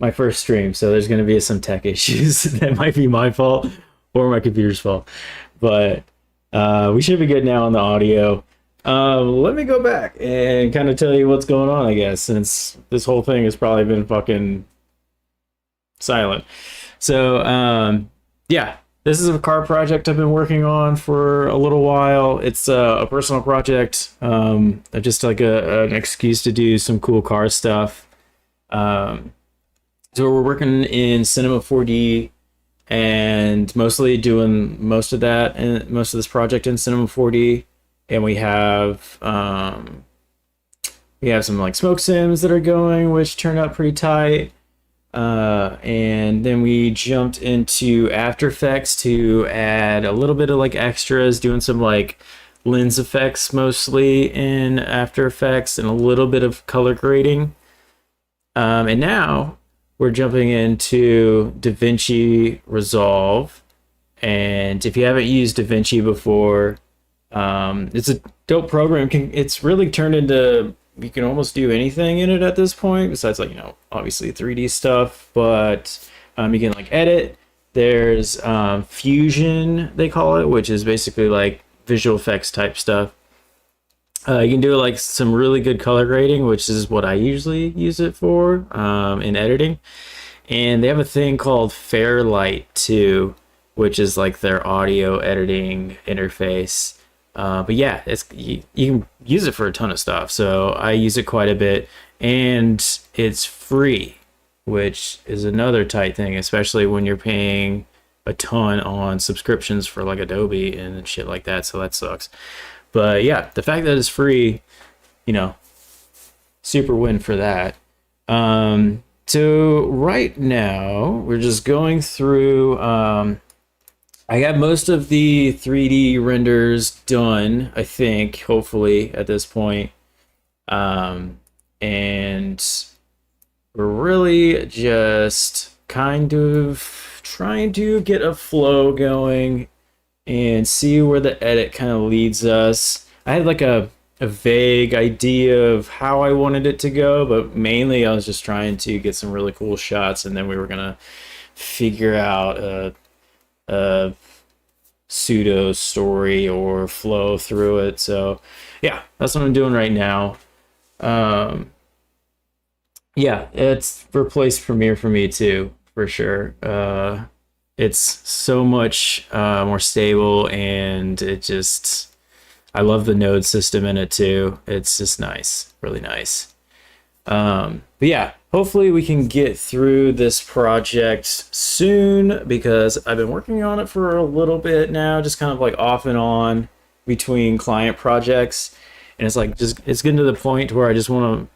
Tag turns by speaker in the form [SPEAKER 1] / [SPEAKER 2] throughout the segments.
[SPEAKER 1] my first stream, so there's going to be some tech issues. That might be my fault or my computer's fault, but we should be good now on the audio. Let me go back and kind of tell you what's going on, I guess, since this whole thing has probably been fucking silent. So, yeah, this is a car project I've been working on for a little while. It's a personal project. Just like an excuse to do some cool car stuff. So we're working in Cinema 4D and mostly doing most of that and most of this project in Cinema 4D. And we have some like smoke sims that are going, which turned out pretty tight. And then we jumped into After Effects to add a little bit of like extras, doing some like lens effects mostly in After Effects and a little bit of color grading. And now we're jumping into DaVinci Resolve. And if you haven't used DaVinci before, it's a dope program. It's really turned into, you can almost do anything in it at this point, besides like, obviously 3D stuff, but you can like edit. There's Fusion, they call it, which is basically like visual effects type stuff. You can do like some really good color grading, which is what I usually use it for in editing. And they have a thing called Fairlight too, which is like their audio editing interface. But yeah, you can use it for a ton of stuff. So I use it quite a bit, and it's free, which is another tight thing, especially when you're paying a ton on subscriptions for like Adobe and shit like that. So that sucks. But yeah, the fact that it's free, super win for that. So right now we're just going through, I got most of the 3D renders done, I think, hopefully at this point. And we're really just kind of trying to get a flow going and see where the edit kind of leads us. I had like a vague idea of how I wanted it to go, but mainly I was just trying to get some really cool shots, and then we were gonna figure out a pseudo story or flow through it. So yeah, that's what I'm doing right now. Yeah, it's replaced Premiere for me too, for sure. It's so much more stable, and I love the node system in it too. It's just nice, really nice. But yeah, hopefully we can get through this project soon, because I've been working on it for a little bit now, just kind of like off and on between client projects. And it's like, it's getting to the point where I just want to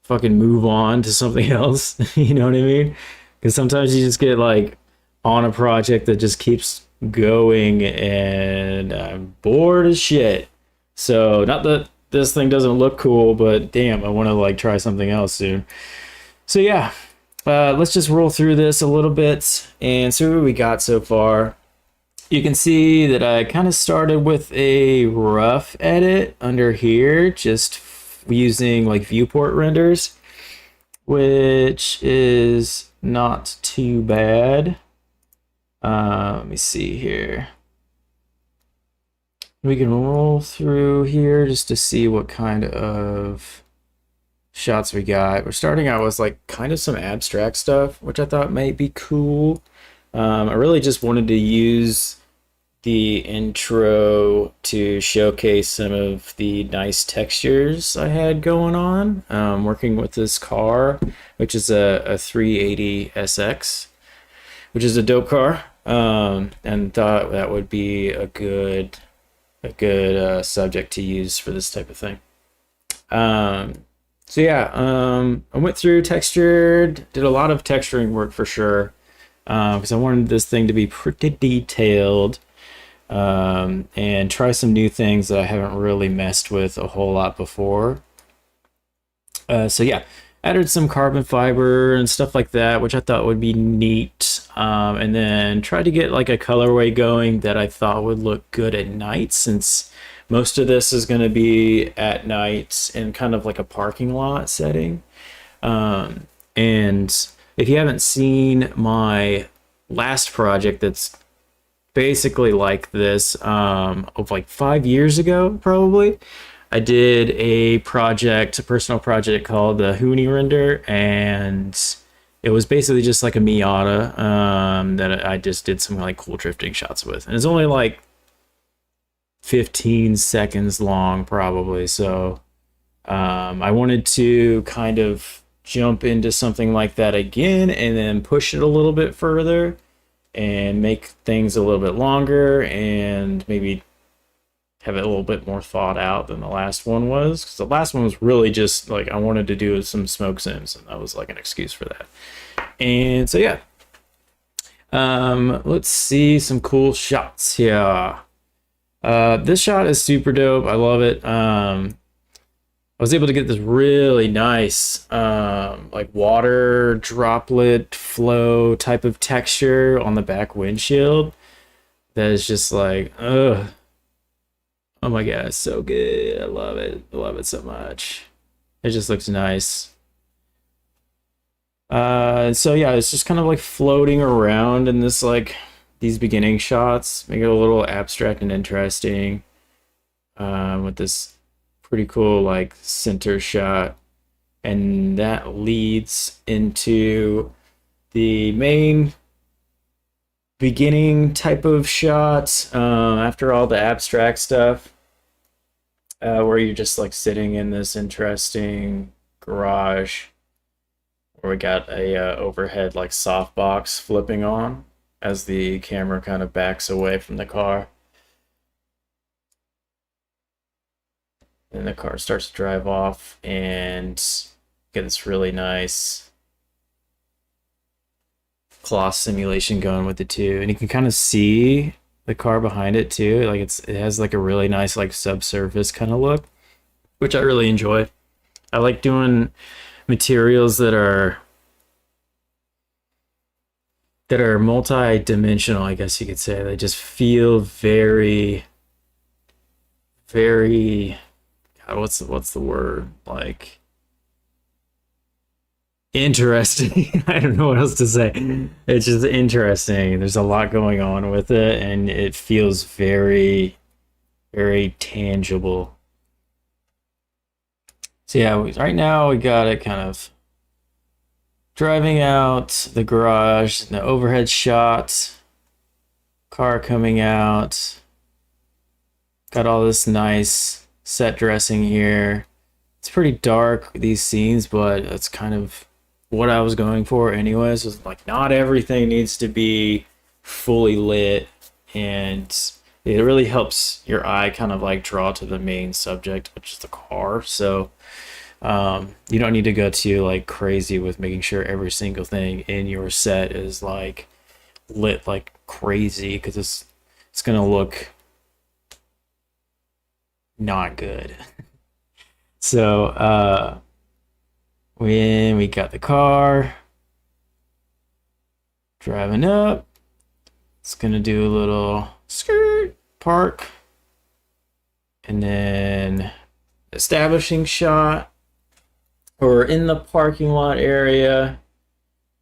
[SPEAKER 1] fucking move on to something else. You know what I mean? Because sometimes you just get like on a project that just keeps going, and I'm bored as shit. So not that this thing doesn't look cool, but damn, I want to like try something else soon. So yeah, let's just roll through this a little bit and see what we got so far. You can see that I kind of started with a rough edit under here, just using like viewport renders, which is not too bad. Let me see here. We can roll through here just to see what kind of shots we got. We're starting out with like kind of some abstract stuff, which I thought might be cool. I really just wanted to use the intro to showcase some of the nice textures I had going on. Working with this car, which is a 380 SX, which is a dope car. And thought that would be a good subject to use for this type of thing. So yeah, I went through textured, did a lot of texturing work for sure, because I wanted this thing to be pretty detailed, and try some new things that I haven't really messed with a whole lot before. So yeah, added some carbon fiber and stuff like that, which I thought would be neat. And then tried to get like a colorway going that I thought would look good at night, since most of this is going to be at night in kind of like a parking lot setting. And if you haven't seen my last project that's basically like this, of like 5 years ago, probably, I did a project, a personal project called the Hoonie Render, and it was basically just like a Miata that I just did some like cool drifting shots with. And it's only like 15 seconds long, probably. So I wanted to kind of jump into something like that again and then push it a little bit further and make things a little bit longer and maybe have it a little bit more thought out than the last one was. Because the last one was really just like I wanted to do some smoke sims, and that was like an excuse for that. And so yeah, let's see some cool shots here. This shot is super dope. I love it. I was able to get this really nice like water droplet flow type of texture on the back windshield that is just like, ugh. Oh my god, it's so good. I love it. I love it so much. It just looks nice. So yeah, it's just kind of like floating around in this like these beginning shots, make it a little abstract and interesting. With this pretty cool like center shot, and that leads into the main beginning type of shot after all the abstract stuff, where you're just like sitting in this interesting garage where we got a overhead like softbox flipping on as the camera kind of backs away from the car. And the car starts to drive off and get this really nice cloth simulation going with it too. And you can kind of see the car behind it too. Like it has like a really nice like subsurface kind of look, which I really enjoy. I like doing materials that are multi-dimensional, I guess you could say. They just feel very, very, God, what's the word? Like interesting. I don't know what else to say. It's just interesting. There's a lot going on with it, and it feels very, very tangible. So yeah, right now we got it kind of driving out the garage, and the overhead shot, car coming out. Got all this nice set dressing here. It's pretty dark, these scenes, but that's kind of what I was going for anyways. Was like not everything needs to be fully lit, and it really helps your eye kind of like draw to the main subject, which is the car. So you don't need to go too like crazy with making sure every single thing in your set is like lit like crazy, because it's gonna look not good. So when we got the car driving up, it's gonna do a little skirt park, and then establishing shot. We're in the parking lot area.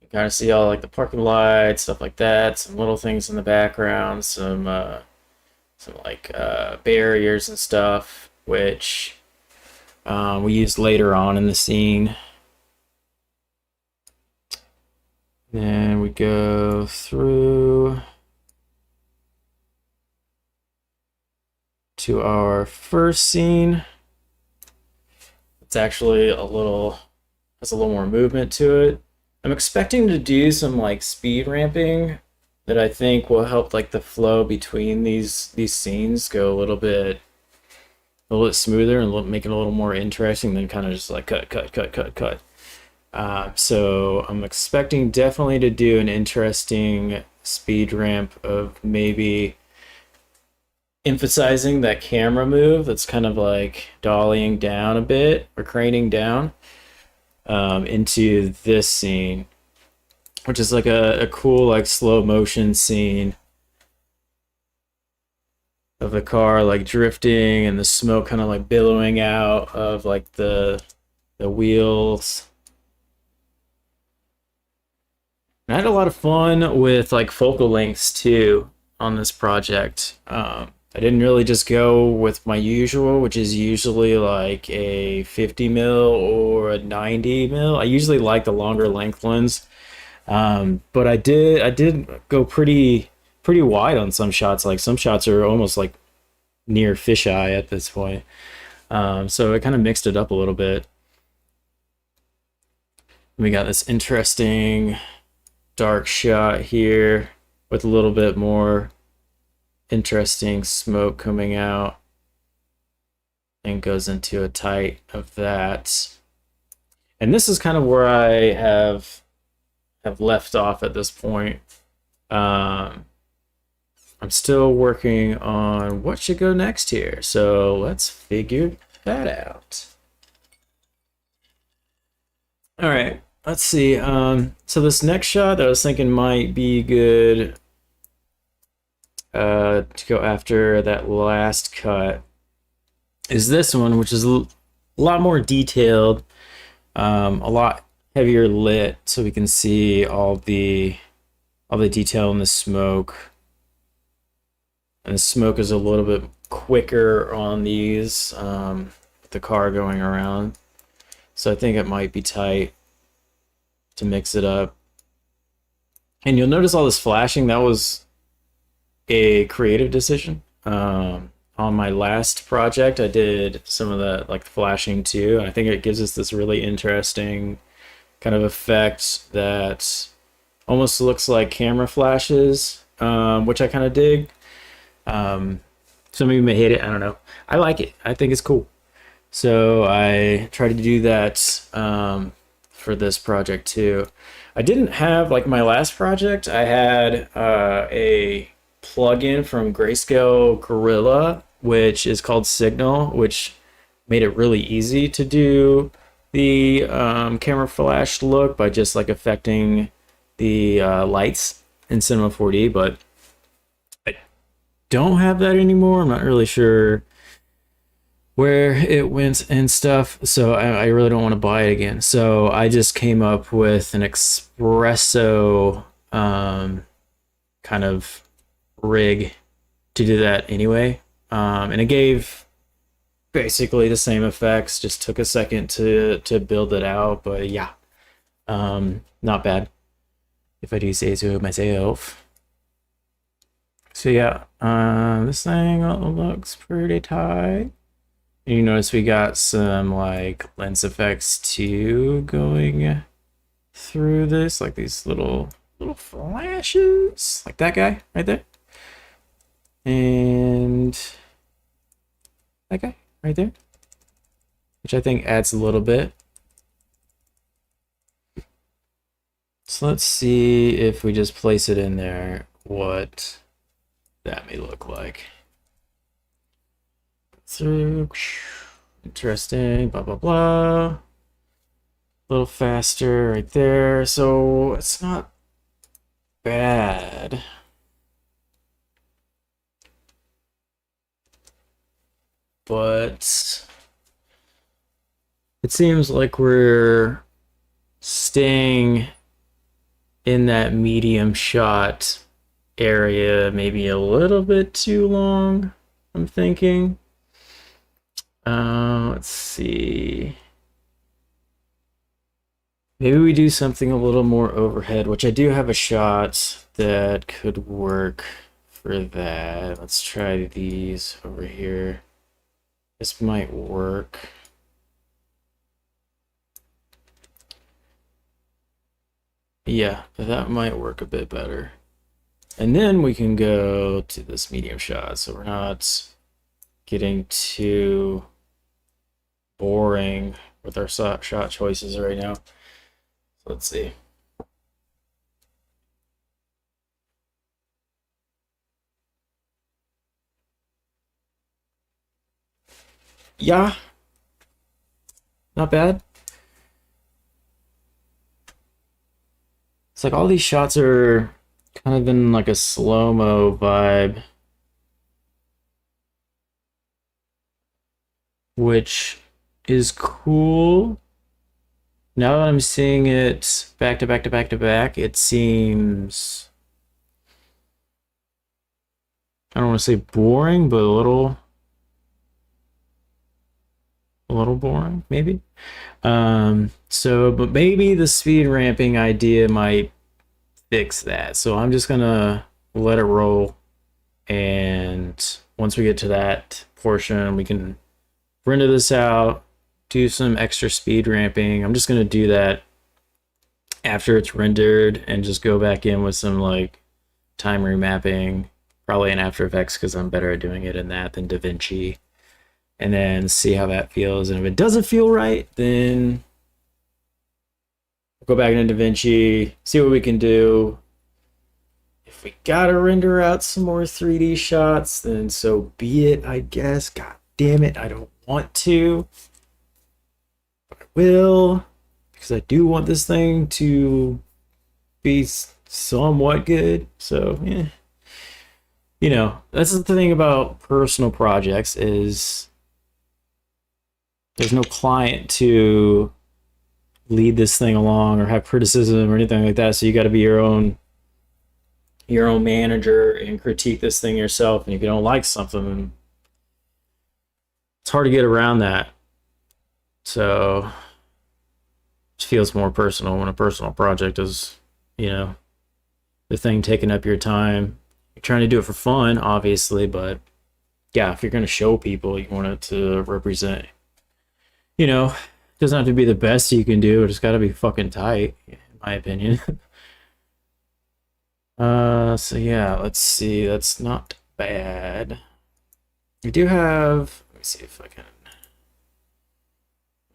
[SPEAKER 1] You kind of see all like the parking lights, stuff like that. Some little things in the background, some like barriers and stuff, which we used later on in the scene. Then we go through to our first scene. It's actually has a little more movement to it. I'm expecting to do some like speed ramping that I think will help like the flow between these scenes go a little bit smoother and make it a little more interesting than kind of just like cut. So I'm expecting definitely to do an interesting speed ramp of maybe emphasizing that camera move that's kind of like dollying down a bit or craning down into this scene, which is like a cool like slow motion scene of the car like drifting and the smoke kind of like billowing out of like the wheels. And I had a lot of fun with like focal lengths too on this project. I didn't really just go with my usual, which is usually like a 50 mil or a 90 mil. I usually like the longer length ones. But I did go pretty wide on some shots. Like some shots are almost like near fisheye at this point. So I kind of mixed it up a little bit. We got this interesting dark shot here with a little bit more interesting smoke coming out and goes into a tight of that. And this is kind of where I have left off at this point. I'm still working on what should go next here. So let's figure that out. All right, let's see. So this next shot that I was thinking might be good to go after that last cut is this one, which is a lot more detailed, a lot heavier lit, so we can see all the detail in the smoke. And the smoke is a little bit quicker on these, with the car going around. So I think it might be tight to mix it up. And you'll notice all this flashing. That was a creative decision. On my last project, I did some of the like flashing too, and I think it gives us this really interesting kind of effect that almost looks like camera flashes, which I kind of dig. Some of you may hate it. I don't know. I like it. I think it's cool. So I tried to do that for this project too. I didn't have, like my last project, I had a plugin from Grayscale Gorilla, which is called Signal, which made it really easy to do the camera flash look by just like affecting the lights in Cinema 4D, but I don't have that anymore. I'm not really sure where it went and stuff, so I really don't want to buy it again. So I just came up with an espresso kind of rig to do that anyway, and it gave basically the same effects, just took a second to build it out, but yeah, not bad if I do say so myself. So yeah, this thing looks pretty tight. You notice we got some like lens effects too going through this, like these little flashes, like that guy right there, and that guy right there, which I think adds a little bit. So let's see if we just place it in there, what that may look like. Through, interesting, blah blah blah. A little faster right there, so it's not bad. But it seems like we're staying in that medium shot area maybe a little bit too long, I'm thinking. Let's see. Maybe we do something a little more overhead, which I do have a shot that could work for that. Let's try these over here. This might work. Yeah, that might work a bit better. And then we can go to this medium shot, so we're not getting too boring with our shot choices right now. So let's see. Yeah, not bad. It's like all these shots are kind of in like a slow-mo vibe, which is cool. Now that I'm seeing it back to back to back to back, it seems, I don't want to say boring, but a little boring, maybe. But maybe the speed ramping idea might fix that. So I'm just gonna let it roll, and once we get to that portion, we can render this out, do some extra speed ramping. I'm just gonna do that after it's rendered and just go back in with some like time remapping, probably in After Effects because I'm better at doing it in that than DaVinci, and then see how that feels. And if it doesn't feel right, then we'll go back into DaVinci, see what we can do. If we gotta render out some more 3D shots, then so be it, I guess. God damn it, I don't want to. But I will, because I do want this thing to be somewhat good. So, yeah. You know, that's the thing about personal projects is there's no client to lead this thing along or have criticism or anything like that. So you got to be your own manager and critique this thing yourself. And if you don't like something, it's hard to get around that. So it feels more personal when a personal project is, you know, the thing taking up your time. You're trying to do it for fun, obviously, but yeah, if you're going to show people, you want it to represent, you know, it doesn't have to be the best you can do. It's got to be fucking tight, in my opinion. So yeah, let's see. That's not bad. We do have, let me see if I can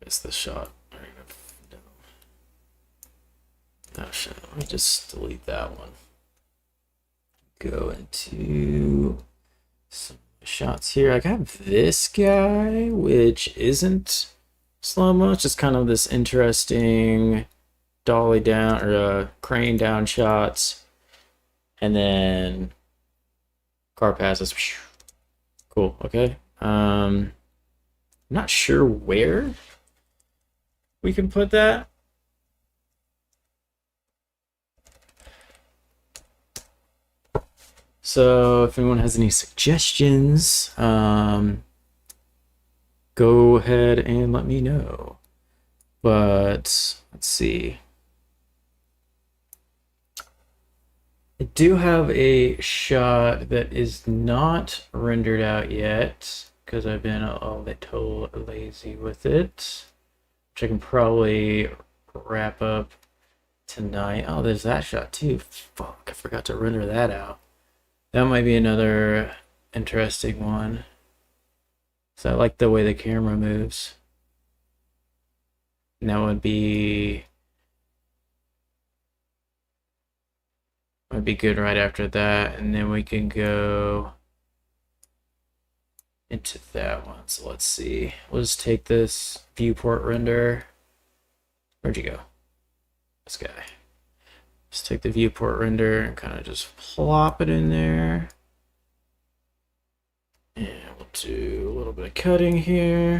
[SPEAKER 1] miss the shot. No shit. Let me just delete that one. Go into some shots here. I have this guy, which isn't slow-mo. It's just kind of this interesting dolly down or crane down shots. And then car passes. Cool. Okay. Not sure where we can put that. So if anyone has any suggestions, go ahead and let me know. But let's see. I do have a shot that is not rendered out yet because I've been a little lazy with it, which I can probably wrap up tonight. Oh, there's that shot too. Fuck, I forgot to render that out. That might be another interesting one. So I like the way the camera moves. And that would be good right after that, and then we can go into that one. So let's see. We'll just take this viewport render. Where'd you go? This guy. Just take the viewport render and kind of just plop it in there. And we'll do a little bit of cutting here.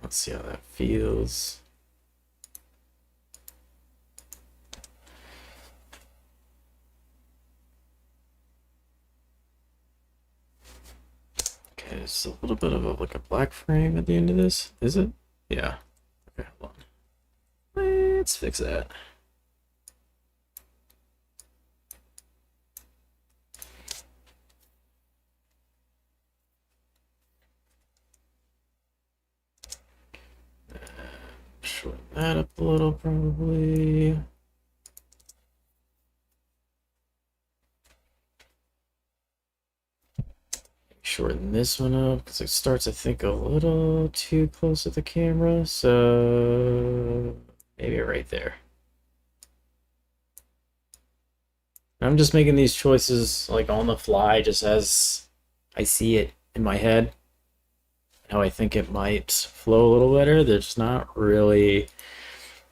[SPEAKER 1] Let's see how that feels. Okay, it's a little bit of like a black frame at the end of this. Is it? Yeah. Okay, hold on. Let's fix that. Shorten that up a little, probably. Shorten this one up because it starts, I think, a little too close to the camera. So maybe right there. I'm just making these choices like on the fly, just as I see it in my head. How I think it might flow a little better. There's not really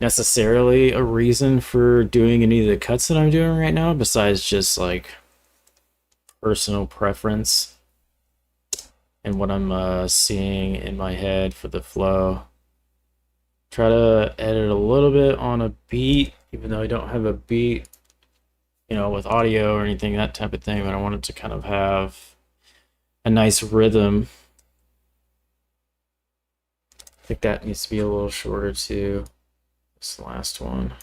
[SPEAKER 1] necessarily a reason for doing any of the cuts that I'm doing right now, besides just like personal preference. and what I'm seeing in my head for the flow. Try to edit a little bit on a beat, even though I don't have a beat, you know, with audio or anything, that type of thing, but I want it to kind of have a nice rhythm. I think that needs to be a little shorter too, this last one.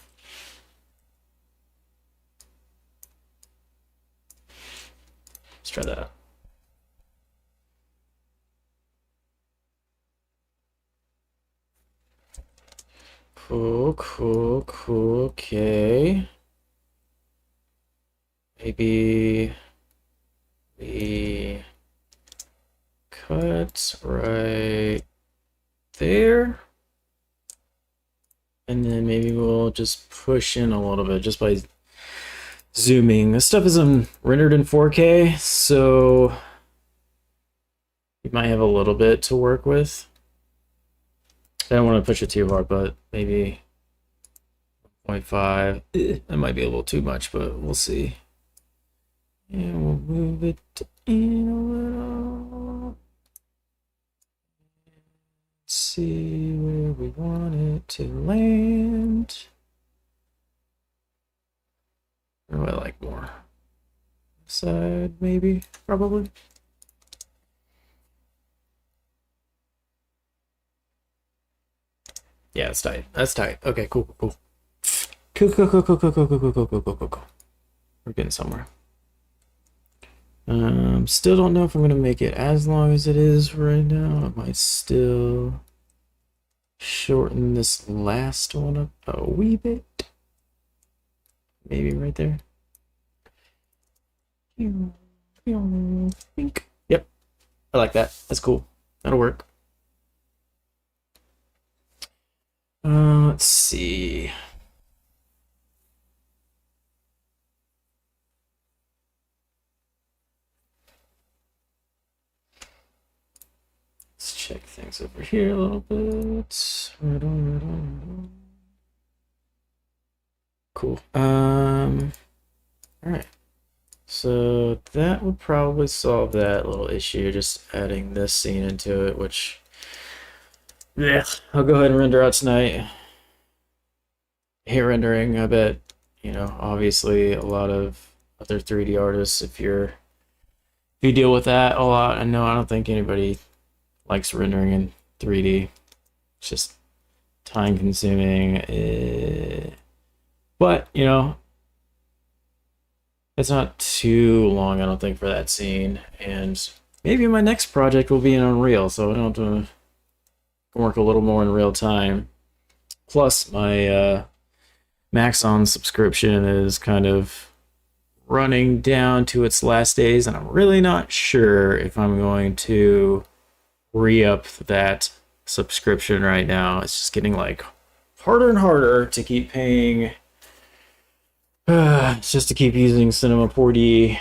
[SPEAKER 1] Let's try that. Cool, cool, cool, okay. Maybe we cut right there. And then maybe we'll just push in a little bit just by zooming. This stuff isn't rendered in 4K, so you might have a little bit to work with. I don't want to push it too hard, but maybe 0.5. That might be a little too much, but we'll see. And we'll move it in a little. Let's see where we want it to land. What do I like more? Side, maybe, probably. Yeah, it's tight. That's tight. Okay, cool, cool, cool. Cool, cool, cool, cool, cool, cool, cool, cool, cool, cool, cool, cool. We're getting somewhere. Still don't know if I'm gonna make it as long as it is right now. I might still shorten this last one up a wee bit. Maybe right there. Yep, I like that. That's cool. That'll work. Let's see. Let's check things over here a little bit. Right on, right on, right on. Cool. All right. So that would probably solve that little issue, just adding this scene into it, which, yeah, I'll go ahead and render out tonight. Hair rendering, I bet, you know, obviously a lot of other 3D artists, if you deal with that a lot, I don't think anybody likes rendering in 3D. It's just time consuming. But, you know, it's not too long, I don't think, for that scene. And maybe my next project will be in Unreal, so I don't have to work a little more in real time. Plus, my Maxon subscription is kind of running down to its last days, and I'm really not sure if I'm going to re-up that subscription right now. It's just getting like harder and harder to keep paying just to keep using Cinema 4D,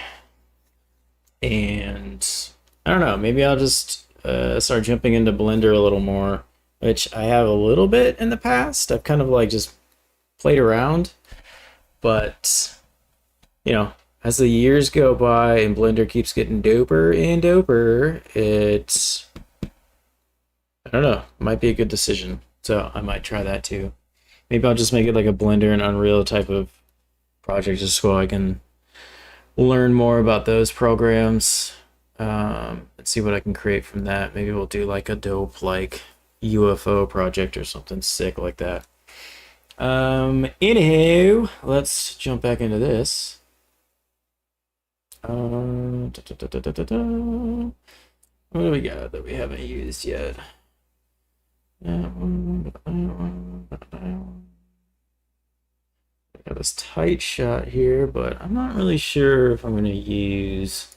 [SPEAKER 1] and I don't know, maybe I'll just start jumping into Blender a little more, which I have a little bit in the past. I've kind of like just played around, but you know, as the years go by and Blender keeps getting doper and doper, it's, I don't know, might be a good decision. So I might try that too. Maybe I'll just make it like a Blender and Unreal type of project just so I can learn more about those programs and see what I can create from that. Maybe we'll do like a dope like UFO project or something sick like that. Anywho, let's jump back into this. What do we got that we haven't used yet? Got this tight shot here, but I'm not really sure if I'm going to use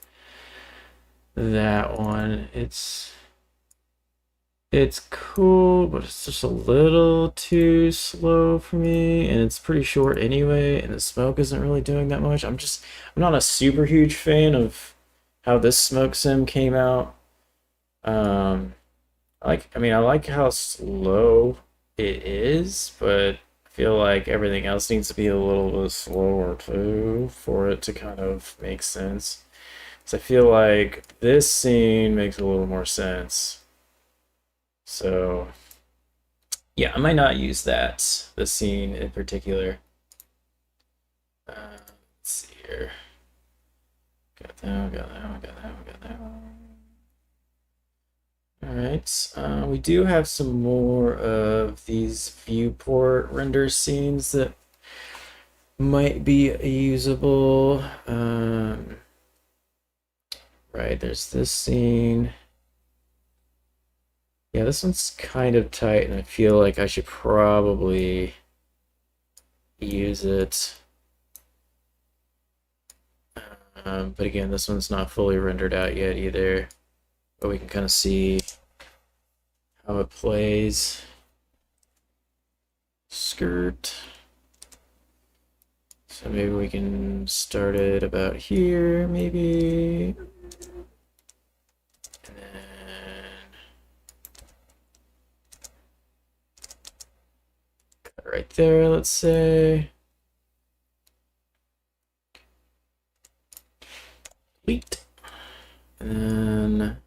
[SPEAKER 1] that one. It's cool, but it's just a little too slow for me, and it's pretty short anyway, and the smoke isn't really doing that much. I'm not a super huge fan of how this smoke sim came out. I like how slow it is, but I feel like everything else needs to be a little bit slower too for it to kind of make sense. So I feel like this scene makes a little more sense. So yeah, I might not use that, the scene in particular. Let's see here. Got that one, got that one, got that one, got that one. All right, we do have some more of these viewport render scenes that might be usable. Right, there's this scene. Yeah, this one's kind of tight, and I feel like I should probably use it. But again, this one's not fully rendered out yet either. But we can kind of see how it plays. Skirt. So maybe we can start it about here, maybe. And then cut right there, let's say. Delete. And then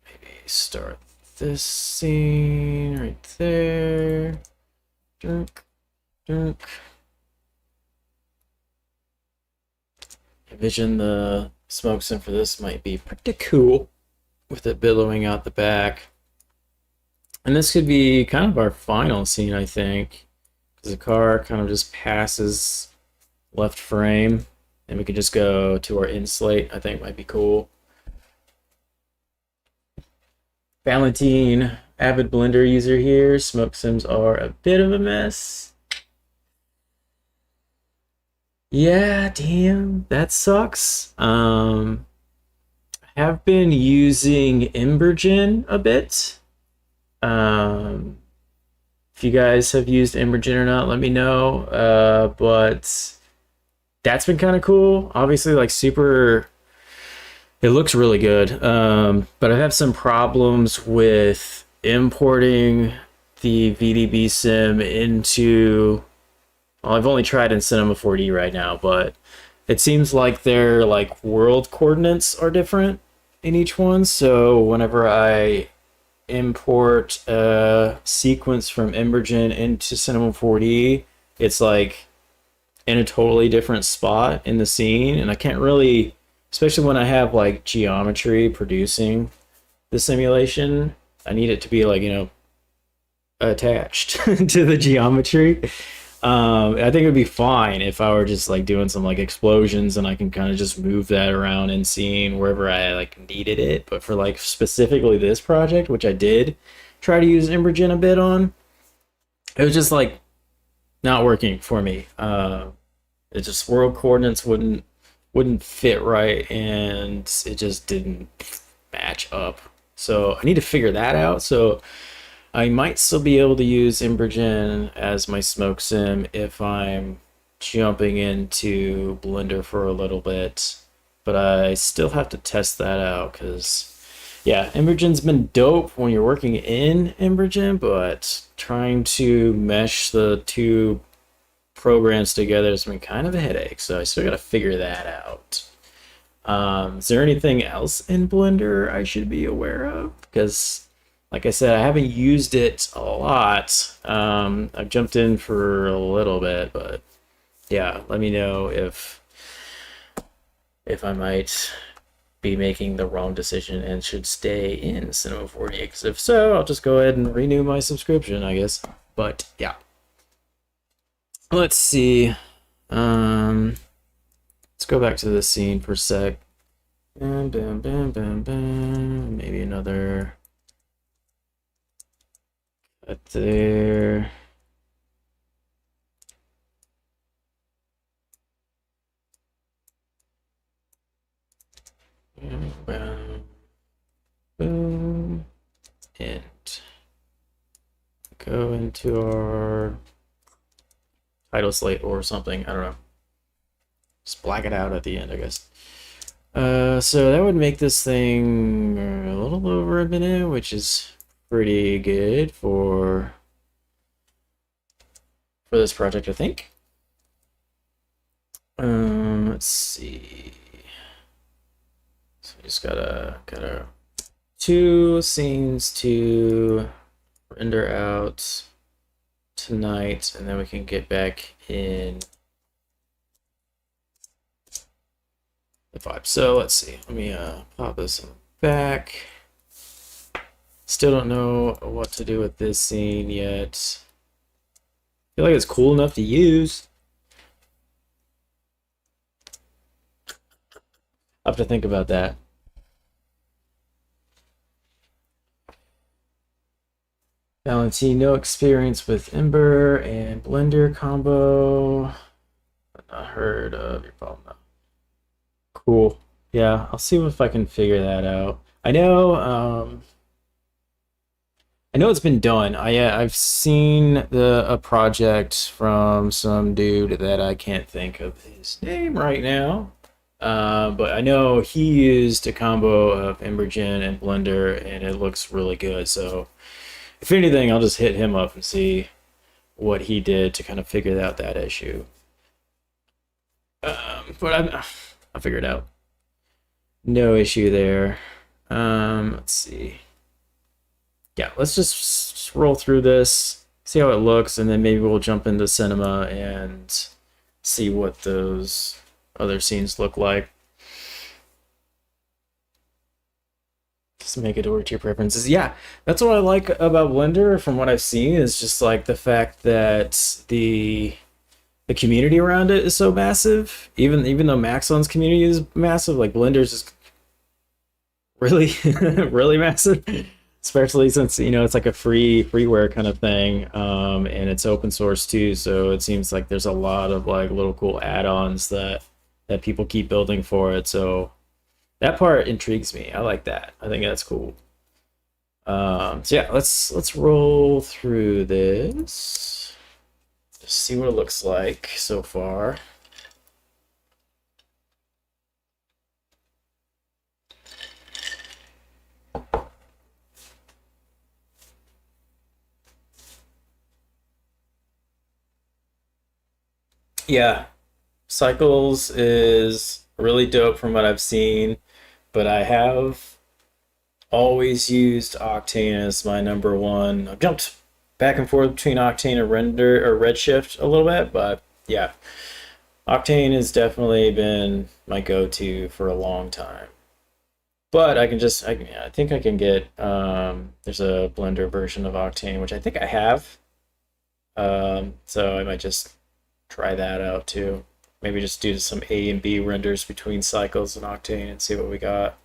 [SPEAKER 1] maybe start this scene right there. Dunk, dunk. Envision the smoke sim for this might be pretty cool with it billowing out the back. And this could be kind of our final scene, I think, because the car kind of just passes left frame, and we could just go to our in slate. I think might be cool. Valentine, avid Blender user here. Smoke sims are a bit of a mess. Yeah, damn, that sucks. I have been using Embergen a bit. If you guys have used Embergen or not, let me know. But that's been kind of cool. Obviously, like super, it looks really good. But I have some problems with importing the VDB sim into, well, I've only tried in Cinema 4D right now, but it seems like their like world coordinates are different in each one. So whenever I import a sequence from Embergen into Cinema 4D, it's like in a totally different spot in the scene, and I can't really, especially when I have like geometry producing the simulation, I need it to be like, you know, attached to the geometry. I think it would be fine if I were just like doing some like explosions and I can kind of just move that around in scene wherever I like needed it. But for like specifically this project, which I did try to use Embergen a bit on, it was just like not working for me. It just world coordinates wouldn't fit right, and it just didn't match up. So I need to figure that out. So I might still be able to use Embergen as my smoke sim if I'm jumping into Blender for a little bit, but I still have to test that out because, yeah, Embergen's been dope when you're working in Embergen, but trying to mesh the two programs together has been kind of a headache, so I still got to figure that out. Is there anything else in Blender I should be aware of? Because like I said, I haven't used it a lot. I've jumped in for a little bit, but yeah, let me know if I might be making the wrong decision and should stay in Cinema 4D. Because if so, I'll just go ahead and renew my subscription, I guess. But yeah, let's see. Let's go back to the scene for a sec. Bam, bam, bam, bam, bam. Maybe another. Right there. Boom, boom, boom, and go into our title slate or something. I don't know. Just black it out at the end, I guess. So that would make this thing a little over a minute, which is pretty good for this project, I think. Let's see. So we just gotta two scenes to render out tonight, and then we can get back in the vibe. So let's see. Let me pop this back. Still don't know what to do with this scene yet. I feel like it's cool enough to use. I'll have to think about that. Valentine, no experience with Ember and Blender combo. Not heard of your problem though. Cool. Yeah, I'll see if I can figure that out. I know it's been done. I've seen a project from some dude that I can't think of his name right now. But I know he used a combo of Embergen and Blender, and it looks really good. So if anything, I'll just hit him up and see what he did to kind of figure out that issue. But I'll figure it out. No issue there. Let's see. Yeah, let's just roll through this, see how it looks, and then maybe we'll jump into cinema and see what those other scenes look like. Just make it work to your preferences. Yeah, that's what I like about Blender from what I've seen, is just like the fact that the community around it is so massive. Even though Maxon's community is massive, like Blender's is really really massive. Especially since it's like a freeware kind of thing, and it's open source too. So it seems like there's a lot of like little cool add-ons that people keep building for it. So that part intrigues me. I like that. I think that's cool. So yeah, let's roll through this. Just see what it looks like so far. Yeah, Cycles is really dope from what I've seen, but I have always used Octane as my number one. I've jumped back and forth between Octane and Render or Redshift a little bit, but yeah, Octane has definitely been my go-to for a long time. But I think I can get there's a Blender version of Octane, which I think I have. So I might just try that out too. Maybe just do some A and B renders between Cycles and Octane and see what we got.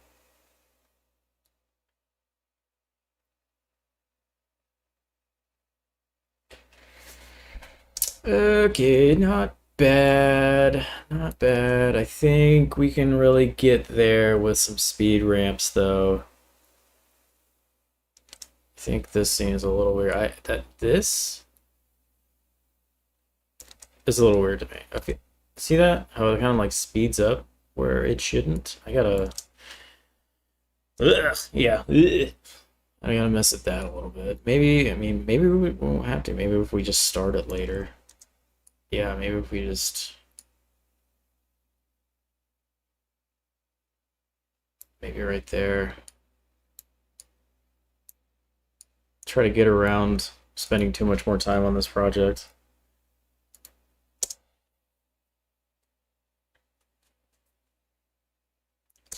[SPEAKER 1] Okay, not bad. Not bad. I think we can really get there with some speed ramps though. I think this seems a little weird. This is a little weird to me. Okay. See that? How it kind of like speeds up where it shouldn't? I gotta yeah. I gotta mess with that a little bit. Maybe, I mean, maybe we won't have to. Maybe if we just start it later. Yeah, maybe if we just maybe right there. Try to get around spending too much more time on this project.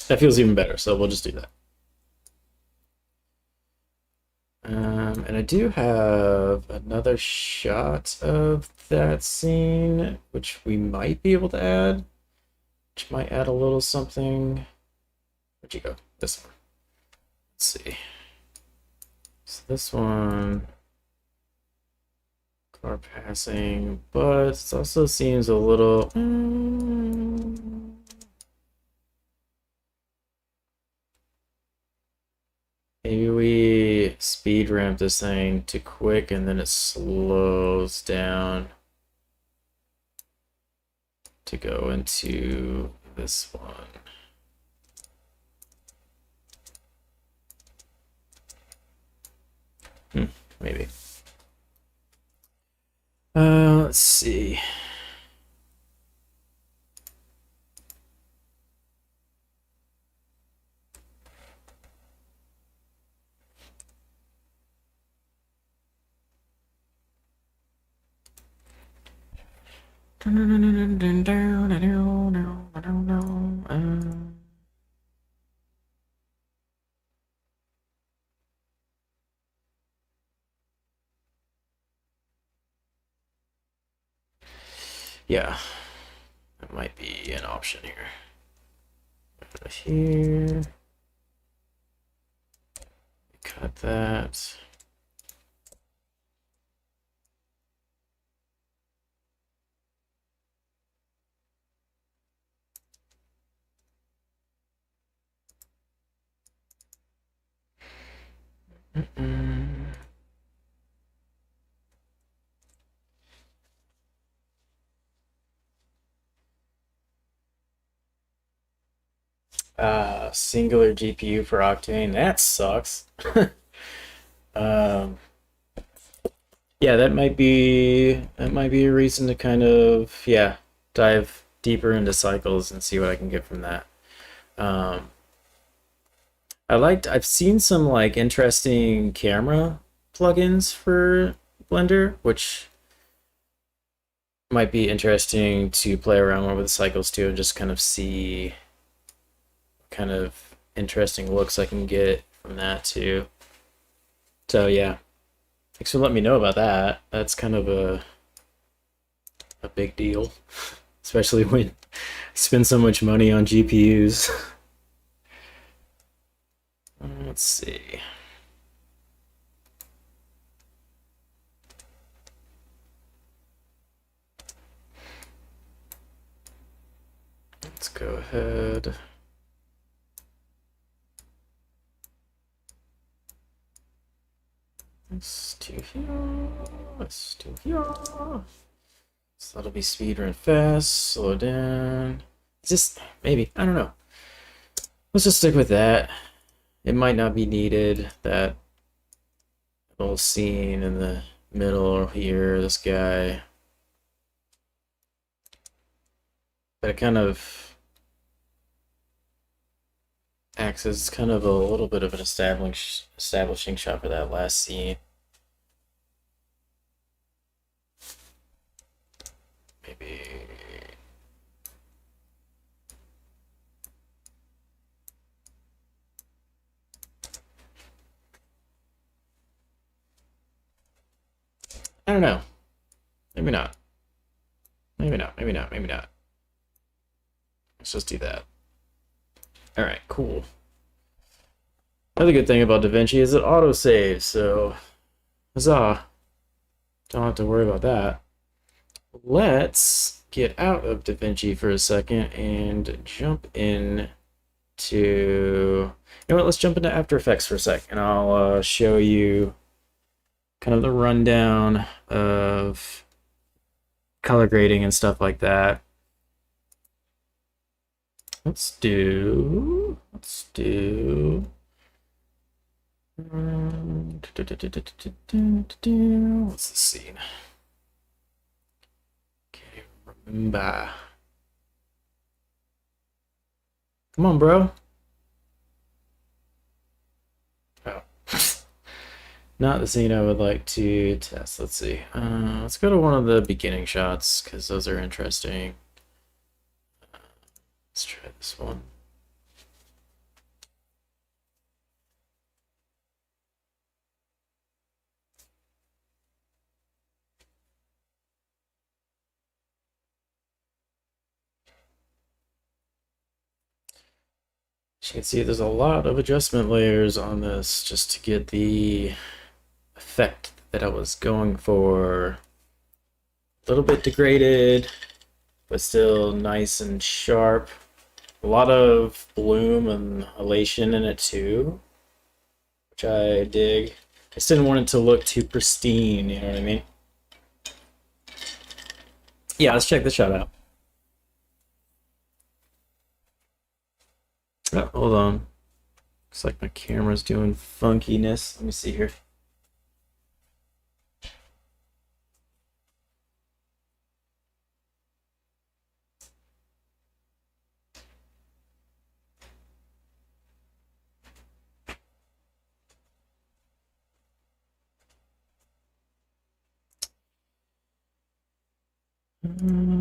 [SPEAKER 1] That feels even better, so we'll just do that. And I do have another shot of that scene, which we might be able to add, which might add a little something. Where'd you go? This one. Let's see. So this one, car passing, but it also seems a little. Maybe we speed ramp this thing too quick and then it slows down to go into this one. Maybe. Let's see. Yeah, that might be an option here. Here, cut that. Singular GPU for Octane. That sucks. um, yeah, that might be a reason to kind of dive deeper into cycles and see what I can get from that. Um, I've seen some like interesting camera plugins for Blender, which might be interesting to play around with the cycles too and just kind of see kind of interesting looks I can get from that too. So yeah, thanks for letting me know about that. That's kind of a big deal, especially when I spend so much money on GPUs. Let's see. Let's go ahead. Let's do here. Let's do here. So that'll be speed run fast, slow down. Just maybe, I don't know. Let's just stick with that. It might not be needed, that little scene in the middle here, this guy. But it kind of acts as kind of a little bit of an establishing shot for that last scene. Maybe. I don't know. Maybe not. Maybe not. Maybe not. Maybe not. Let's just do that. All right, cool. Another good thing about DaVinci is it autosaves, so huzzah. Don't have to worry about that. Let's get out of DaVinci for a second and jump in to, you know what, let's jump into After Effects for a sec, and I'll show you kind of the rundown of color grading and stuff like that. Let's do what's the scene? Okay, remember. Come on, bro. Oh. Not the scene I would like to test. Let's see. Let's go to one of the beginning shots because those are interesting. Let's try this one. As you can see, there's a lot of adjustment layers on this just to get the effect that I was going for. A little bit degraded, but still nice and sharp. A lot of bloom and elation in it too, which I dig. I just didn't want it to look too pristine, you know what I mean? Yeah, let's check this shot out. Oh, hold on. Looks like my camera's doing funkiness. Let me see here.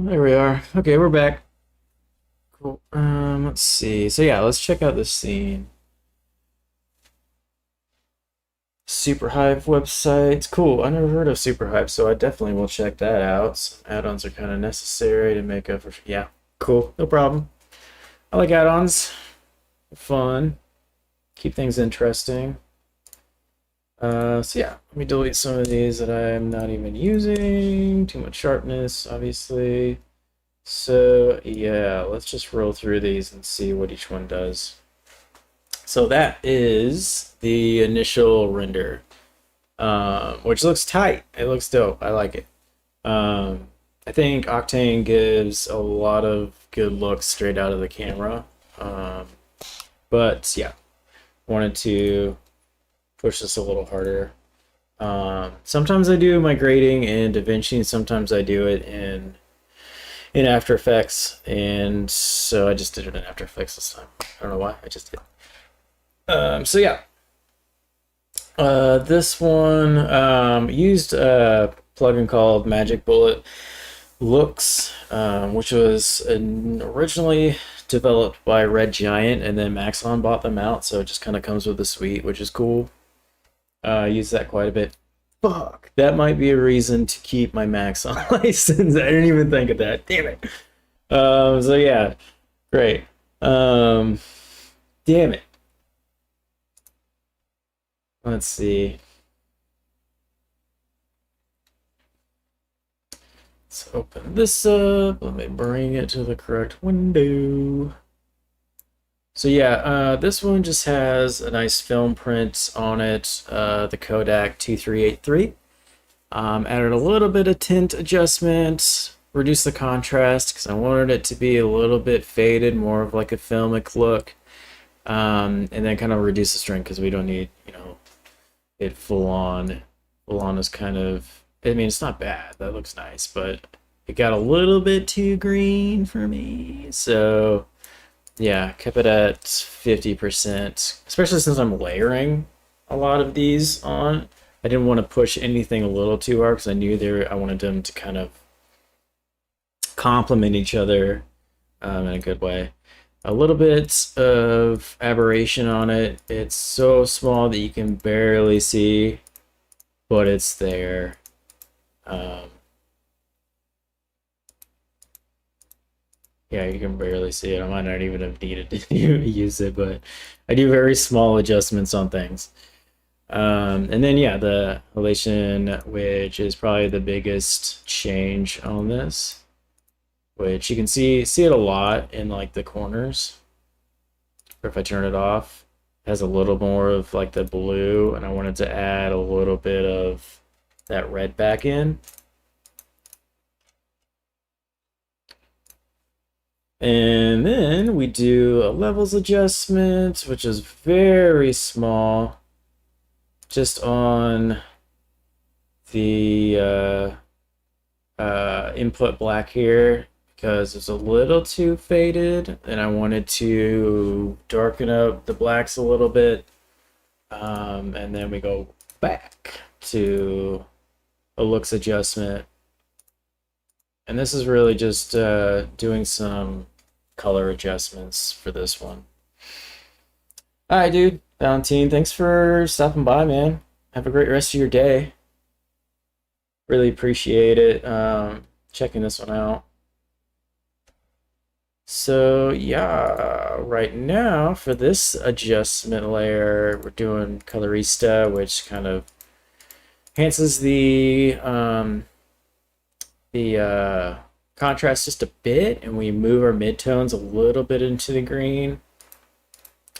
[SPEAKER 1] There we are. Okay, we're back. Cool. Let's see. So yeah, let's check out this scene. Superhive website. Cool. I never heard of Superhive, so I definitely will check that out. Some add-ons are kind of necessary to make up for. Yeah, cool. No problem. I like add-ons. Fun. Keep things interesting. So yeah, let me delete some of these that I'm not even using. Too much sharpness, obviously. So yeah, let's just roll through these and see what each one does. So that is the initial render, which looks tight. It looks dope. I like it. I think Octane gives a lot of good looks straight out of the camera. But yeah, wanted to push this a little harder. Sometimes I do my grading in DaVinci, and sometimes I do it in After Effects, and so I just did it in After Effects this time. I don't know why, I just did. So yeah, this one used a plugin called Magic Bullet Looks, which was originally developed by Red Giant, and then Maxon bought them out, so it just kind of comes with a suite, which is cool. I use that quite a bit. Fuck, that might be a reason to keep my Maxon license. I didn't even think of that. Damn it. So yeah, great. Damn it. Let's see. Let's open this up. Let me bring it to the correct window. So yeah, this one just has a nice film print on it, the Kodak 2383. Added a little bit of tint adjustment, reduced the contrast because I wanted it to be a little bit faded, more of like a filmic look, and then kind of reduce the strength because we don't need, you know, it full on. Full on is kind of, I mean, it's not bad. That looks nice, but it got a little bit too green for me. So yeah, kept it at 50%, especially since I'm layering a lot of these on. I didn't want to push anything a little too hard because I knew I wanted them to kind of complement each other in a good way. A little bit of aberration on it. It's so small that you can barely see, but it's there. Yeah, you can barely see it. I might not even have needed to use it, but I do very small adjustments on things. And then yeah, the elation, which is probably the biggest change on this, which you can see it a lot in like the corners. Or if I turn it off, it has a little more of like the blue, and I wanted to add a little bit of that red back in. And then we do a levels adjustment, which is very small, just on the input black here, because it's a little too faded, and I wanted to darken up the blacks a little bit. And then we go back to a looks adjustment. And this is really just doing some color adjustments for this one. All right, dude. Valentine, thanks for stopping by, man. Have a great rest of your day. Really appreciate it. Checking this one out. So yeah, right now for this adjustment layer, we're doing Colorista, which kind of enhances the contrast just a bit, and we move our midtones a little bit into the green.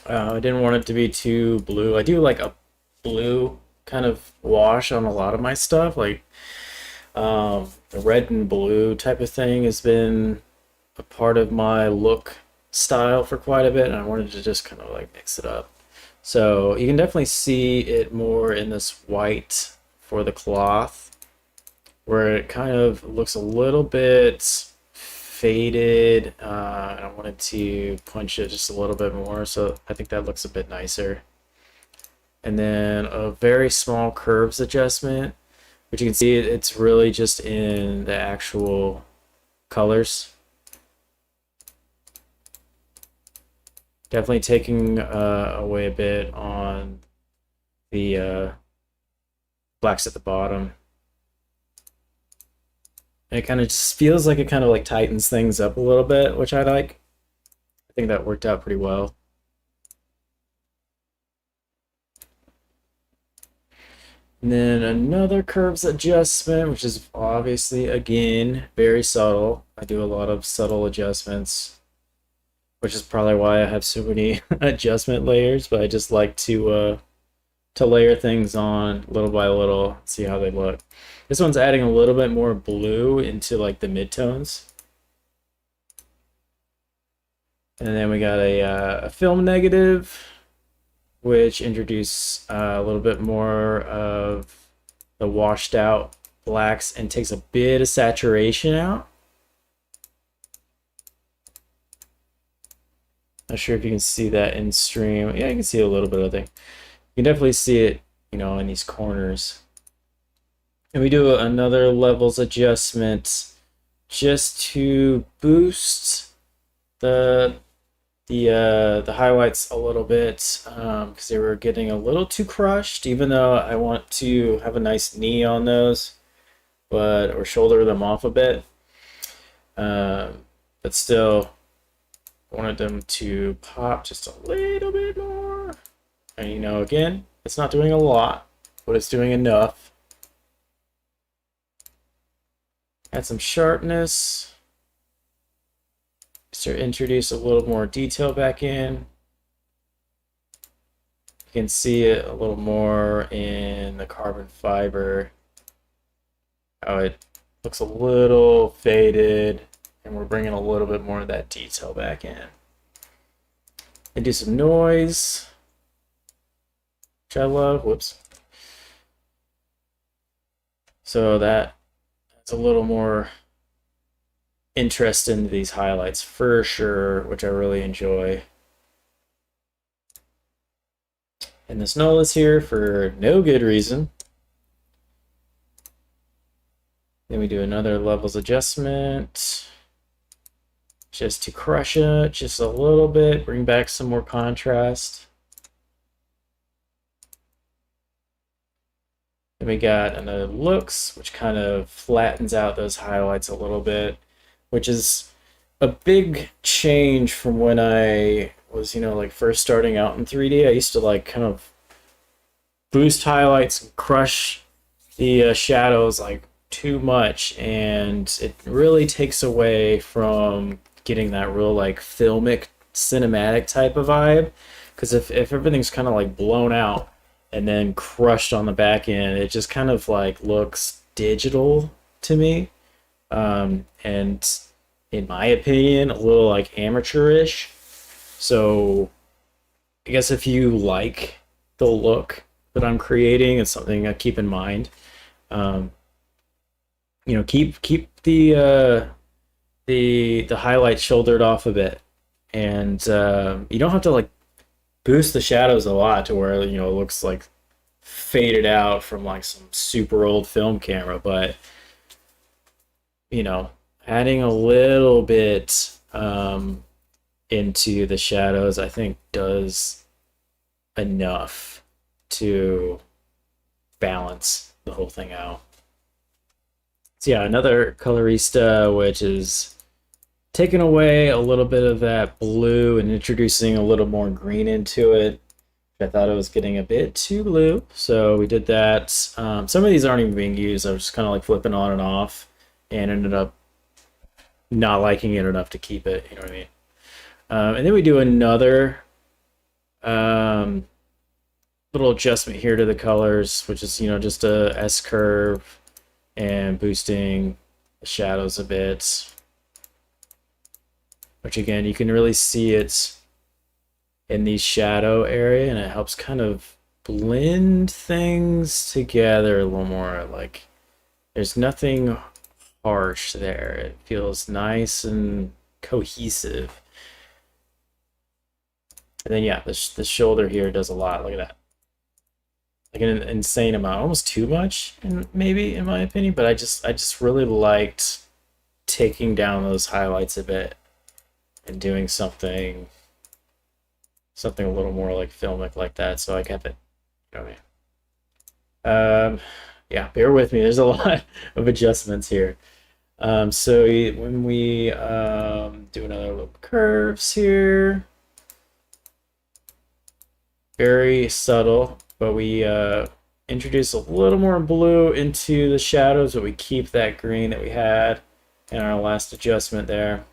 [SPEAKER 1] I didn't want it to be too blue. I do like a blue kind of wash on a lot of my stuff, like the red and blue type of thing has been a part of my look style for quite a bit, and I wanted to just kind of like mix it up. So you can definitely see it more in this white for the cloth, where it kind of looks a little bit faded. And I wanted to punch it just a little bit more, so I think that looks a bit nicer. And then a very small curves adjustment, which you can see it's really just in the actual colors. Definitely taking away a bit on the blacks at the bottom. And it kind of just feels like it kind of like tightens things up a little bit, which I like. I think that worked out pretty well. And then another curves adjustment, which is obviously, again, very subtle. I do a lot of subtle adjustments, which is probably why I have so many adjustment layers, but I just like to layer things on little by little, see how they look. This one's adding a little bit more blue into like the midtones. And then we got a film negative, which introduce a little bit more of the washed out blacks and takes a bit of saturation out. Not sure if you can see that in stream. Yeah, you can see a little bit of it. You can definitely see it, you know, in these corners. And we do another levels adjustment just to boost the highlights a little bit because they were getting a little too crushed, even though I want to have a nice knee on those, or shoulder them off a bit. But still wanted them to pop just a little bit more. And you know, again, it's not doing a lot, but it's doing enough. Add some sharpness. Start introduce a little more detail back in. You can see it a little more in the carbon fiber. How it looks a little faded, and we're bringing a little bit more of that detail back in. And do some noise, which I love. Whoops. So that's a little more interest in these highlights for sure, which I really enjoy. And this null is here for no good reason. Then we do another levels adjustment just to crush it just a little bit, bring back some more contrast. Then we got another looks, which kind of flattens out those highlights a little bit, which is a big change from when I was, you know, like first starting out in 3D. I used to like kind of boost highlights and crush the shadows like too much, and it really takes away from getting that real like filmic cinematic type of vibe. Because if everything's kind of like blown out and then crushed on the back end, it just kind of like looks digital to me. And in my opinion, a little like amateurish. So I guess if you like the look that I'm creating, it's something I keep in mind. You know, keep the highlight shouldered off a bit, and you don't have to like boost the shadows a lot to where, you know, it looks like faded out from like some super old film camera, but you know, adding a little bit into the shadows, I think, does enough to balance the whole thing out. So yeah, another colorista, which is taking away a little bit of that blue and introducing a little more green into it. I thought it was getting a bit too blue, so we did that. Some of these aren't even being used. I was just kind of like flipping on and off, and ended up not liking it enough to keep it, you know what I mean? And then we do another little adjustment here to the colors, which is, you know, just a S curve and boosting the shadows a bit, which again, you can really see it in the shadow area, and it helps kind of blend things together a little more. Like there's nothing harsh there. It feels nice and cohesive. And then yeah, the shoulder here does a lot. Look at that. Like an insane amount, almost too much, maybe in my opinion. But I just really liked taking down those highlights a bit and doing something a little more like filmic like that. So I kept it. You know what I mean? Yeah, bear with me. There's a lot of adjustments here. So when we do another little curves here, very subtle, but we introduce a little more blue into the shadows, but we keep that green that we had in our last adjustment there.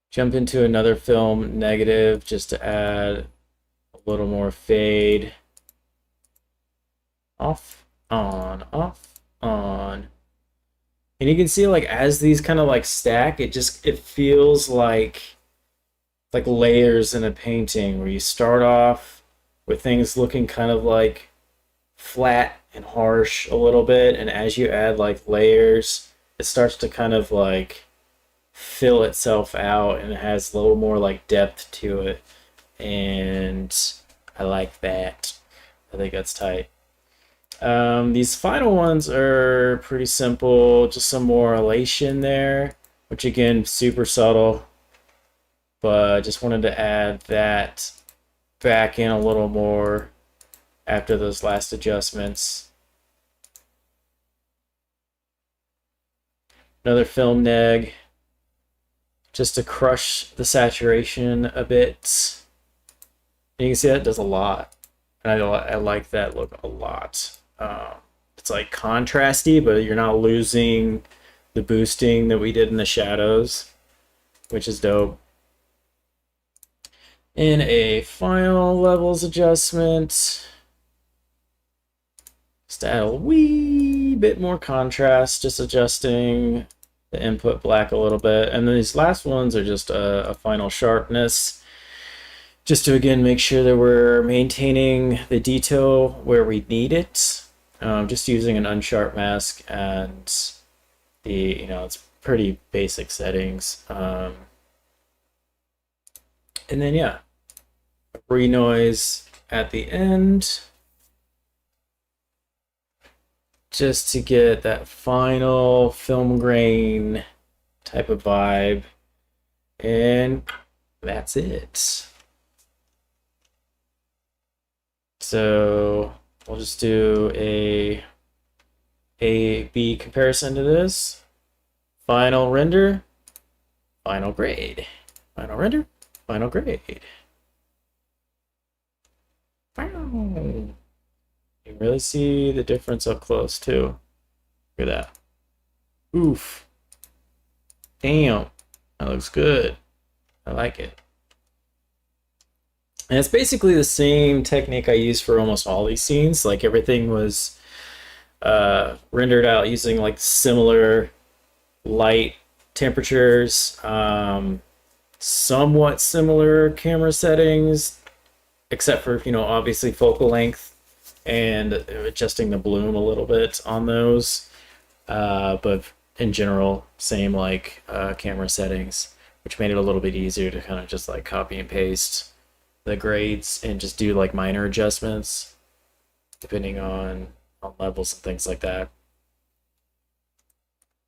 [SPEAKER 1] Jump into another film negative just to add a little more fade. Off, on, off, on. And you can see like as these kind of like stack, it feels like layers in a painting where you start off with things looking kind of like flat and harsh a little bit, and as you add like layers, it starts to kind of like fill itself out and it has a little more like depth to it, and I like that. I think that's tight. These final ones are pretty simple, just some more elation there, which again, super subtle, but I just wanted to add that back in a little more after those last adjustments. Another film neg, just to crush the saturation a bit. And you can see that does a lot, and I like that look a lot. It's like contrasty, but you're not losing the boosting that we did in the shadows, which is dope. In a final levels adjustment, just add a wee bit more contrast, just adjusting the input black a little bit. And then these last ones are just a final sharpness, just to again make sure that we're maintaining the detail where we need it. Just using an unsharp mask, and it's pretty basic settings. And then yeah, renoise at the end, just to get that final film grain type of vibe, and that's it. So we'll just do a A/B comparison to this. Final render, final grade. Final render, final grade. Wow. You can really see the difference up close too. Look at that. Oof. Damn. That looks good. I like it. And it's basically the same technique I use for almost all these scenes. Like everything was rendered out using like similar light temperatures, somewhat similar camera settings, except for, obviously focal length and adjusting the bloom a little bit on those. But in general, same like camera settings, which made it a little bit easier to kind of just like copy and paste the grades and just do like minor adjustments depending on levels and things like that.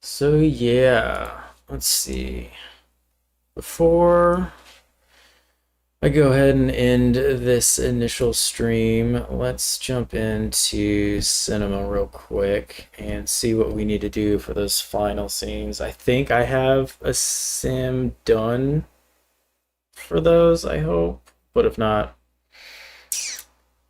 [SPEAKER 1] So yeah, let's see. Before I go ahead and end this initial stream, let's jump into cinema real quick and see what we need to do for those final scenes. I think I have a sim done for those, I hope. But if not,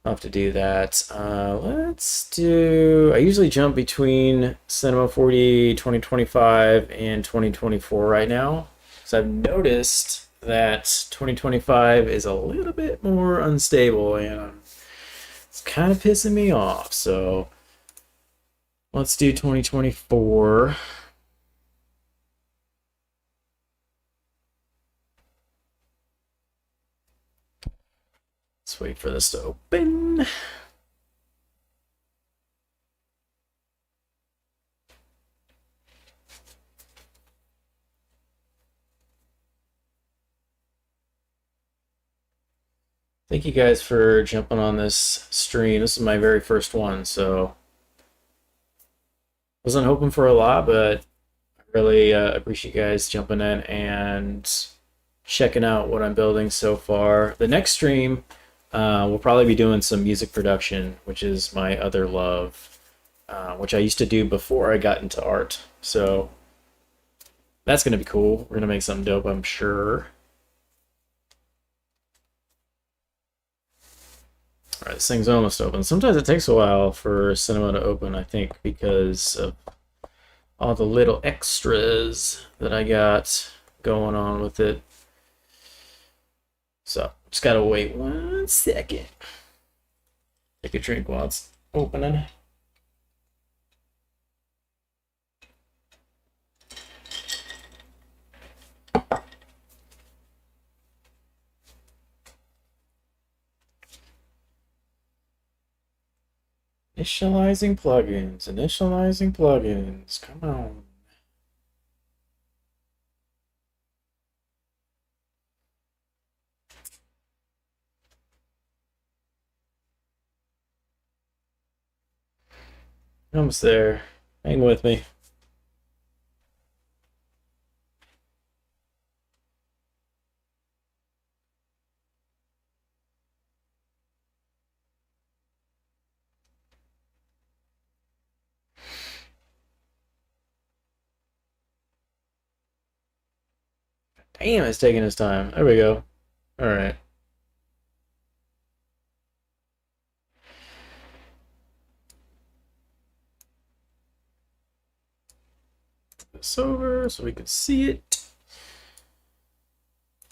[SPEAKER 1] I'll have to do that. Let's do... I usually jump between Cinema 4D 2025 and 2024 right now, because I've noticed that 2025 is a little bit more unstable, and it's kind of pissing me off. So let's do 2024. Let's wait for this to open. Thank you guys for jumping on this stream. This is my very first one, so wasn't hoping for a lot, but I Really appreciate you guys jumping in and checking out what I'm building so far. The next stream, we'll probably be doing some music production, which is my other love, which I used to do before I got into art. So that's going to be cool. We're going to make something dope, I'm sure. All right, this thing's almost open. Sometimes it takes a while for cinema to open, I think, because of all the little extras that I got going on with it. So, just gotta wait 1 second. Take a drink while it's opening. Initializing plugins, initializing plugins. Come on. Almost there. Hang with me. Damn, it's taking its time. There we go. All right. This over so we can see it.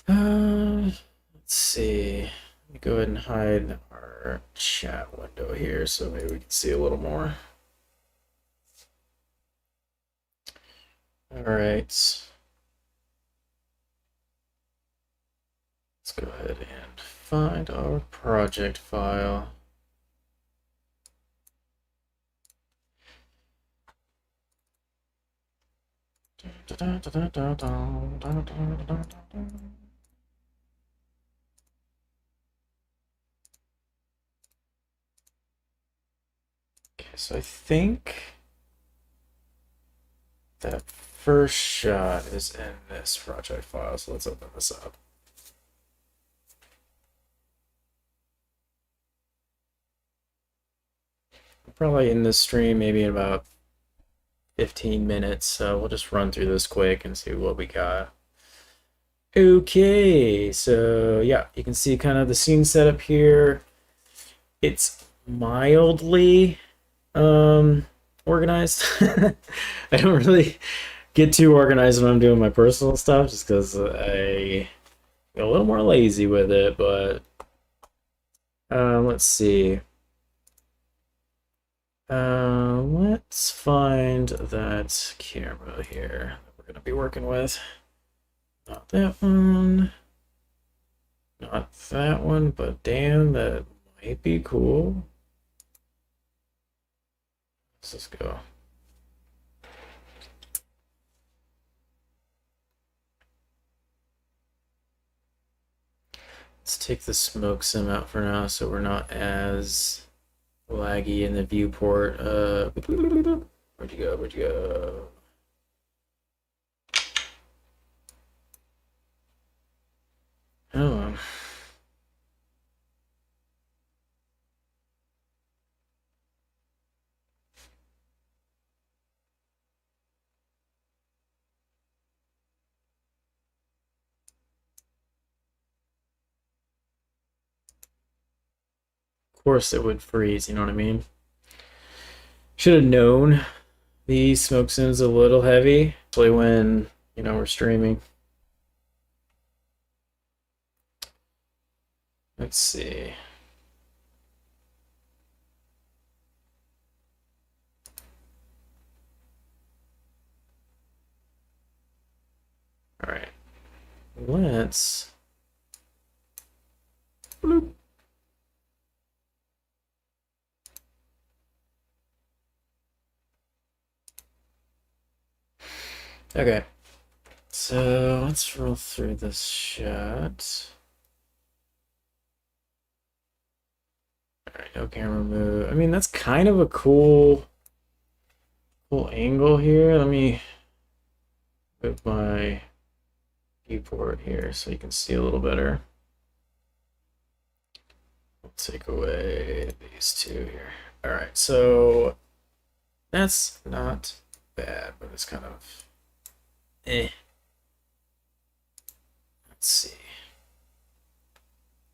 [SPEAKER 1] Let's see. Let me go ahead and hide our chat window here so maybe we can see a little more. All right. Let's go ahead and find our project file. Okay, so I think that first shot is in this project file, so let's open this up. Probably in this stream, maybe in about 15 minutes, so we'll just run through this quick and see what we got. Okay, so yeah, you can see kind of the scene setup here. It's mildly organized. I don't really get too organized when I'm doing my personal stuff just because I get a little more lazy with it, but let's see. Let's find that camera here that we're going to be working with. Not that one. Not that one, but damn, that might be cool. Let's just go. Let's take the smoke sim out for now so we're not as laggy in the viewport. Where'd you go? Where'd you go? Oh. Of course it would freeze, you know what I mean? Should have known the smoke sim's a little heavy, especially when, you know, we're streaming. Let's see. All right. Let's bloop. Okay. So let's roll through this shot. All right, no camera move. I mean, that's kind of a cool angle here. Let me move my viewport here so you can see a little better. We'll take away these two here. All right, so that's not bad, but it's kind of eh. Let's see.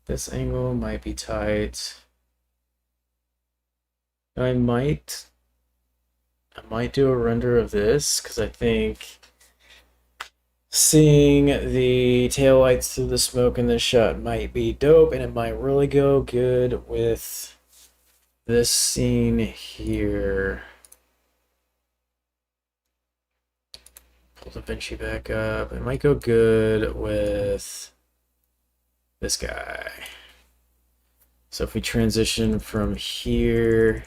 [SPEAKER 1] This angle might be tight. I might do a render of this because I think seeing the taillights through the smoke in this shot might be dope, and it might really go good with this scene here. Pull the Vinci back up. It might go good with this guy. So if we transition from here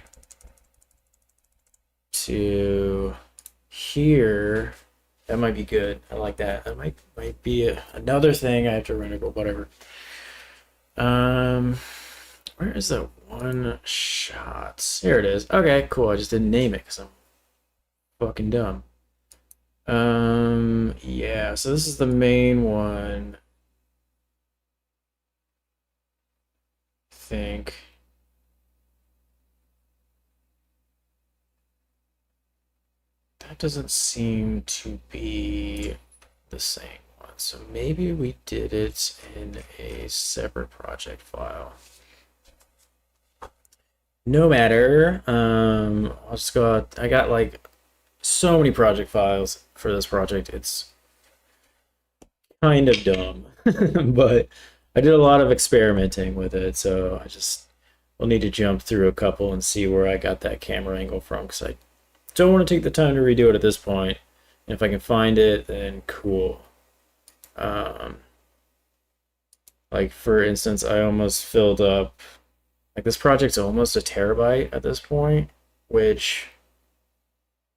[SPEAKER 1] to here, that might be good. I like that. That might be another thing I have to render, but whatever. Where is that one shot? Here it is. Okay, cool. I just didn't name it because I'm fucking dumb. Yeah, so this is the main one. I think. That doesn't seem to be the same one. So maybe we did it in a separate project file. No matter. I'll just go out. I got like so many project files for this project. It's kind of dumb, but I did a lot of experimenting with it. So I just will need to jump through a couple and see where I got that camera angle from, because I don't want to take the time to redo it at this point. And if I can find it, then cool. Like for instance, I almost filled up, like this project's almost a terabyte at this point, which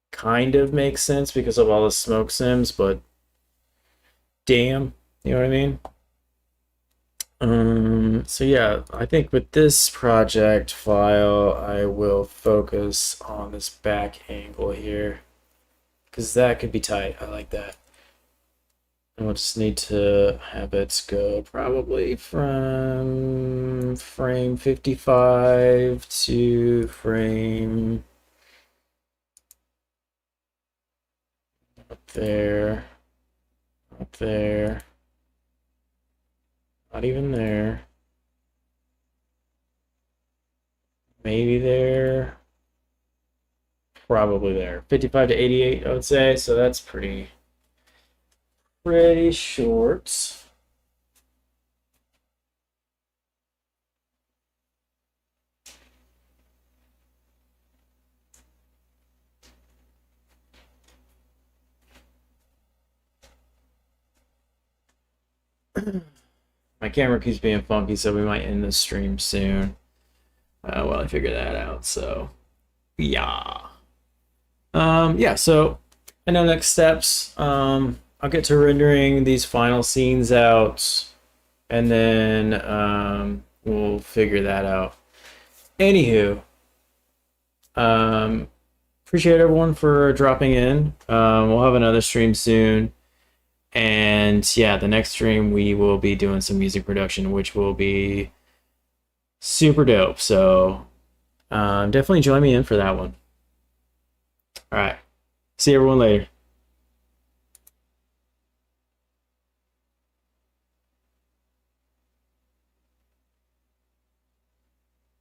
[SPEAKER 1] kind of makes sense because of all the smoke sims, but damn, you know what I mean? So yeah, I think with this project file, I will focus on this back angle here, because that could be tight. I like that. And we'll just need to have it go probably from frame 55 to frame up there, not even there, maybe there, probably there, 55 to 88, I would say. So that's pretty short. My camera keeps being funky, so we might end this stream soon. While I figure that out. So, yeah. Yeah. So, I know next steps. I'll get to rendering these final scenes out, and then we'll figure that out. Anywho, appreciate everyone for dropping in. We'll have another stream soon. And yeah, the next stream we will be doing some music production, which will be super dope. So definitely join me in for that one. All right. See everyone later.